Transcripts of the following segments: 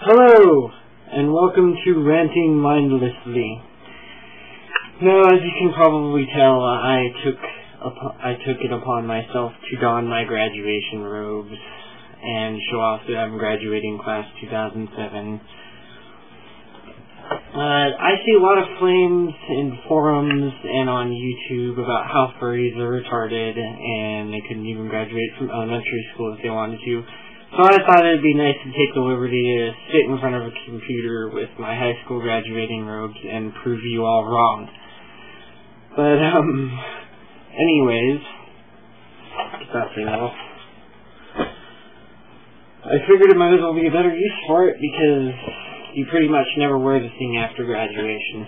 Hello, and welcome to Ranting Mindlessly. Now, as you can probably tell, I took it upon myself to don my graduation robes and show off that I'm graduating class 2007. I see a lot of flames in forums and on YouTube about how furries are retarded and they couldn't even graduate from elementary school if they wanted to. So I thought it would be nice to take the liberty to sit in front of a computer with my high school graduating robes and prove you all wrong. But, anyways, get that thing off. I figured it might as well be a better use for it because you pretty much never wear the thing after graduation.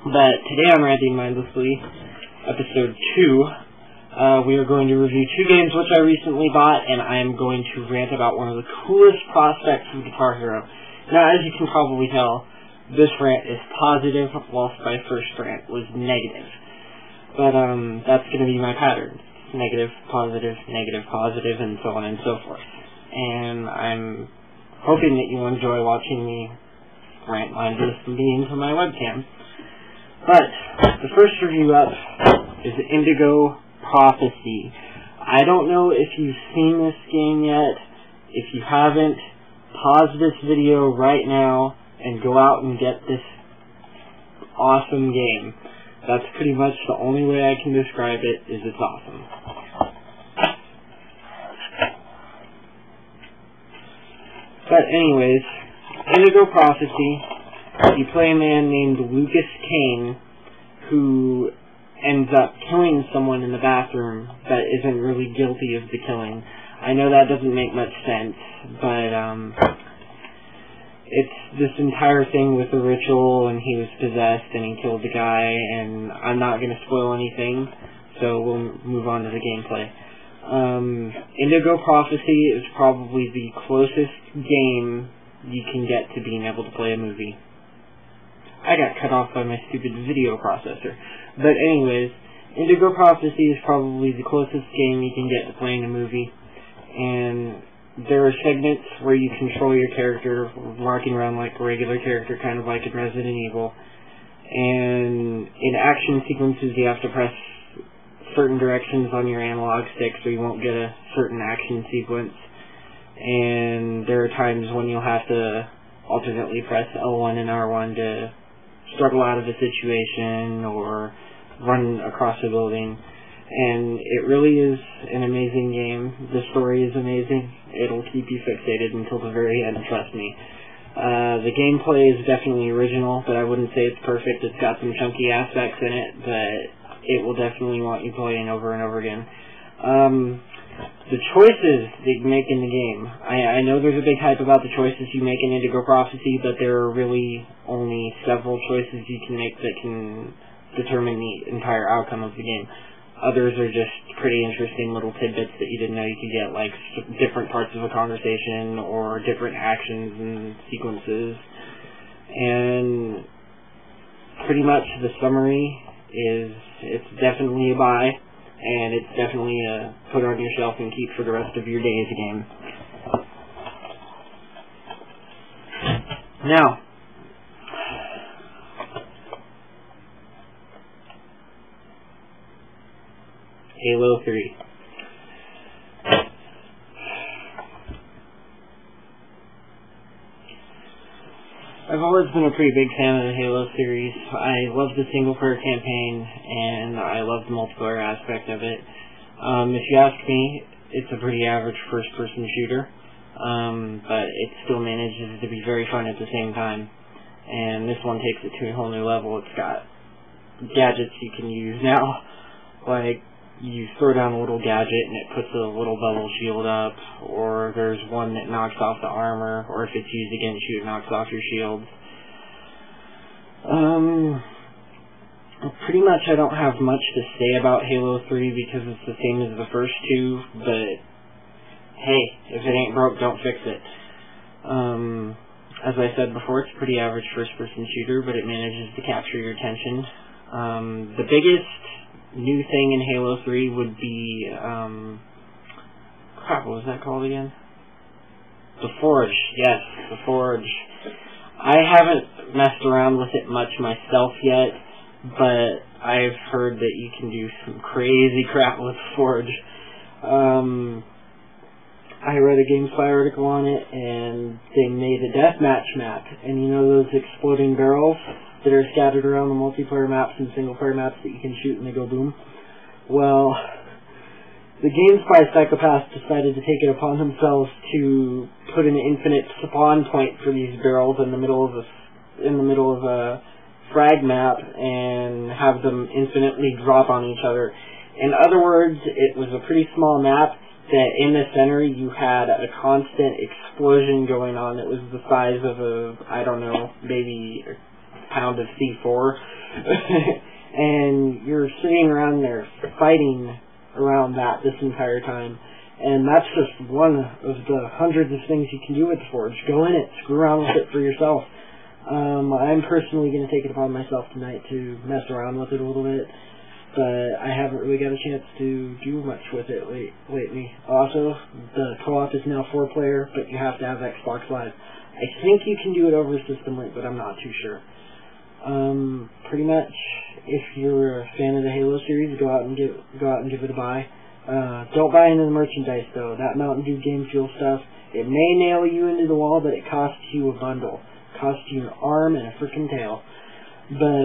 But today on Ranting Mindlessly, episode 2, we are going to review 2 games which I recently bought, and I am going to rant about one of the coolest prospects of Guitar Hero. Now, as you can probably tell, this rant is positive, whilst my first rant was negative. But, that's going to be my pattern. Negative, positive, and so on and so forth. And I'm hoping that you'll enjoy watching me rant mindlessly into my webcam. But, the first review up is Indigo Prophecy. I don't know if you've seen this game yet. If you haven't, pause this video right now and go out and get this awesome game. That's pretty much the only way I can describe it, is it's awesome. But anyways, Indigo Prophecy, you play a man named Lucas Kane who ends up killing someone in the bathroom that isn't really guilty of the killing. I know that doesn't make much sense, but it's this entire thing with the ritual, and he was possessed, and he killed the guy, and I'm not going to spoil anything, so we'll move on to the gameplay. Indigo Prophecy is probably the closest game you can get to being able to play a movie. I got cut off by my stupid video processor. But anyways, Indigo Prophecy is probably the closest game you can get to playing a movie, and there are segments where you control your character, walking around like a regular character, kind of like in Resident Evil. And in action sequences, you have to press certain directions on your analog stick so you won't get a certain action sequence. And there are times when you'll have to alternately press L1 and R1 to struggle out of a situation or run across a building. And it really is an amazing game. The story is amazing. It'll keep you fixated until the very end, trust me. The gameplay is definitely original, but I wouldn't say it's perfect. It's got some chunky aspects in it, but it will definitely want you playing over and over again. The choices that you make in the game. I know there's a big hype about the choices you make in Indigo Prophecy, but there are really only several choices you can make that can determine the entire outcome of the game. Others are just pretty interesting little tidbits that you didn't know you could get, like different parts of a conversation or different actions and sequences. And pretty much the summary is it's definitely a buy, and it's definitely a put on your shelf and keep for the rest of your days game. Now, Halo 3. I've always been a pretty big fan of the Halo series. I love the single-player campaign, and I love the multiplayer aspect of it. If you ask me, it's a pretty average first-person shooter, but it still manages to be very fun at the same time. And this one takes it to a whole new level. It's got gadgets you can use now, like you throw down a little gadget and it puts a little bubble shield up, or there's one that knocks off the armor, or if it's used against you, it knocks off your shields. Pretty much I don't have much to say about Halo 3 because it's the same as the first 2, but hey, if it ain't broke, don't fix it. As I said before, it's a pretty average first-person shooter, but it manages to capture your attention. The biggest new thing in Halo 3 would be, crap, what was that called again? The Forge, yes, the Forge. I haven't messed around with it much myself yet, but I've heard that you can do some crazy crap with the Forge. I read a GameSpy article on it, and they made a deathmatch map. And you know those exploding barrels that are scattered around the multiplayer maps and single-player maps that you can shoot and they go boom? Well, the GameSpy psychopaths decided to take it upon themselves to put an infinite spawn point for these barrels in the middle of a frag map and have them infinitely drop on each other. In other words, it was a pretty small map that in the center you had a constant explosion going on. It was the size of I don't know, maybe a pound of C4. And you're sitting around there fighting around that this entire time. And that's just one of the hundreds of things you can do with the Forge. Go in it, screw around with it for yourself. I'm personally going to take it upon myself tonight to mess around with it a little bit, but I haven't really got a chance to do much with it lately. Also, the co-op is now 4-player, but you have to have Xbox Live. I think you can do it over System Link, but I'm not too sure. Pretty much, if you're a fan of the Halo series, go out and give it a buy. Don't buy into the merchandise though. That Mountain Dew Game Fuel stuff, it may nail you into the wall, but it costs you a bundle. It costs you an arm and a freaking tail. But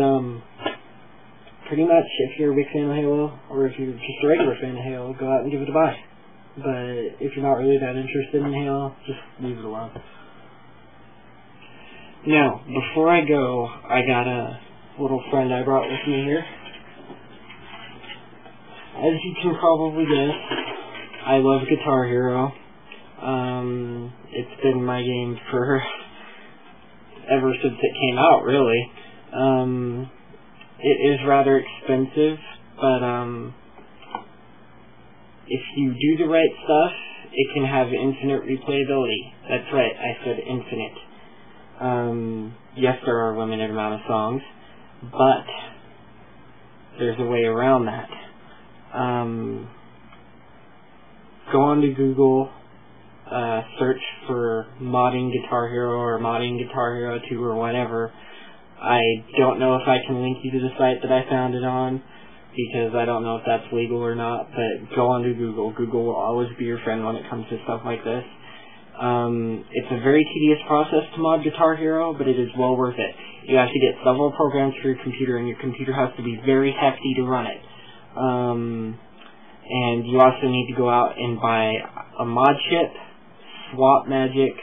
pretty much, if you're a big fan of Halo, or if you're just a regular fan of Halo, go out and give it a buy. But if you're not really that interested in Halo, just leave it alone. Now, before I go, I got a little friend I brought with me here. As you can probably guess, I love Guitar Hero. It's been my game for ever since it came out, really. It is rather expensive, but if you do the right stuff, it can have infinite replayability. That's right, I said infinite. Yes, there are a limited amount of songs, but there's a way around that. Go on to Google, search for modding Guitar Hero or modding Guitar Hero 2 or whatever. I don't know if I can link you to the site that I found it on, because I don't know if that's legal or not, but go on to Google. Google will always be your friend when it comes to stuff like this. It's a very tedious process to mod Guitar Hero, but it is well worth it. You have to get several programs for your computer, and your computer has to be very hefty to run it. And you also need to go out and buy a mod chip, swap magic.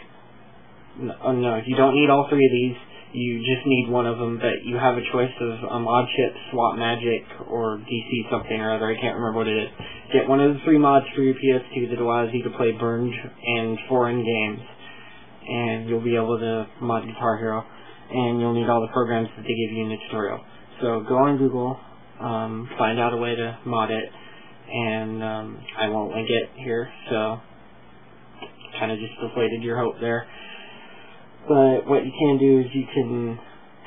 No, you don't need all three of these. You just need one of them, but you have a choice of a mod chip, swap magic, or DC something or other. I can't remember what it is. Get one of the 3 mods for your PS2 that allows you to play burned and foreign games, and you'll be able to mod Guitar Hero, and you'll need all the programs that they give you in the tutorial. So go on Google, find out a way to mod it, and I won't link it here, so kind of just deflated your hope there. But what you can do is you can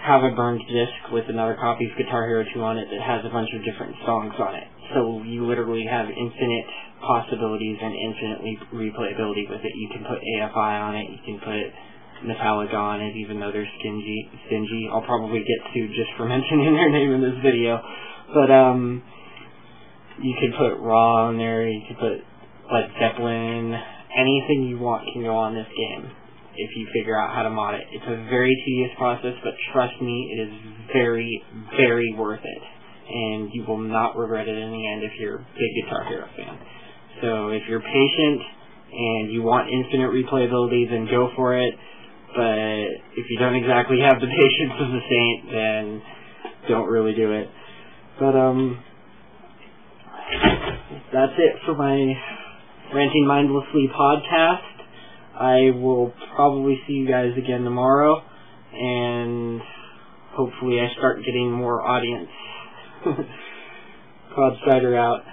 have a burned disc with another copy of Guitar Hero 2 on it that has a bunch of different songs on it. So you literally have infinite possibilities and infinite replayability with it. You can put AFI on it, you can put Metallica on it, even though they're stingy. I'll probably get to just for mentioning their name in this video. But you could put Raw on there, you could put Led Zeppelin, anything you want can go on this game if you figure out how to mod it. It's a very tedious process, but trust me, it is very, very worth it. And you will not regret it in the end if you're a big Guitar Hero fan. So if you're patient and you want infinite replayability, then go for it. But if you don't exactly have the patience of a saint, then don't really do it. But that's it for my Ranting Mindlessly podcast. I will probably see you guys again tomorrow, and hopefully I start getting more audience. Cloud Strider out.